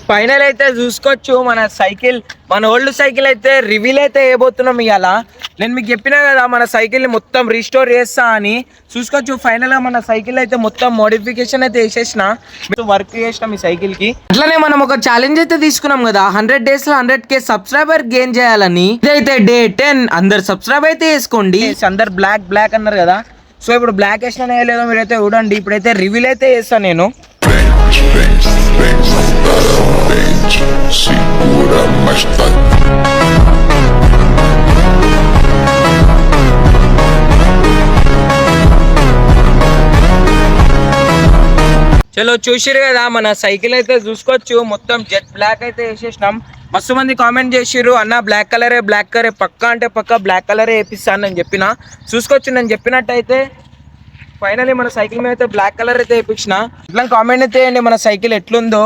Final అయితే చూసుకోవచ్చు మన ఓల్డ్ సైకిల్ అయితే రివీల్ అయితే వేయబోతున్నాం ఇవాళ. నేను మీకు చెప్పినా కదా మన సైకిల్ ని మొత్తం రీస్టోర్ చేస్తా అని. చూసుకోవచ్చు ఫైనల్ గా మన సైకిల్ అయితే మొత్తం మోడిఫికేషన్ అయితే వేసేసిన, వర్క్ చేసినాం ఈ సైకిల్ కి. అట్లనే మనం ఒక ఛాలెంజ్ అయితే తీసుకున్నాం కదా, 100 days లో 100K సబ్స్క్రైబర్ గెయిన్ చేయాలని. ఇదైతే డే 10. అందరు సబ్స్క్రైబ్ అయితే చేసుకోండి. అందరు బ్లాక్ అన్నారు కదా, సో ఇప్పుడు బ్లాక్ వేసినా లేదో మీరైతే చూడండి. ఇప్పుడైతే రివీల్ అయితే చేస్తాను నేను. Segura mais చలో చూసిరు కదా మన సైకిల్ అయితే చూసుకోవచ్చు, మొత్తం జెట్ బ్లాక్ అయితే వేసేసినాం. మస్తు మంది కామెంట్ చేసిర్రు, అన్న బ్లాక్ కలరే పక్కా అంటే పక్కా బ్లాక్ కలరే వేపిస్తాను నేను చెప్పిన. చూసుకోవచ్చు నేను చెప్పినట్టయితే ఫైనలీ మన సైకిల్ మీద అయితే బ్లాక్ కలర్ అయితే వేయించిన. ఇట్లా కామెంట్ అయితే వేయండి మన సైకిల్ ఎట్లుందో.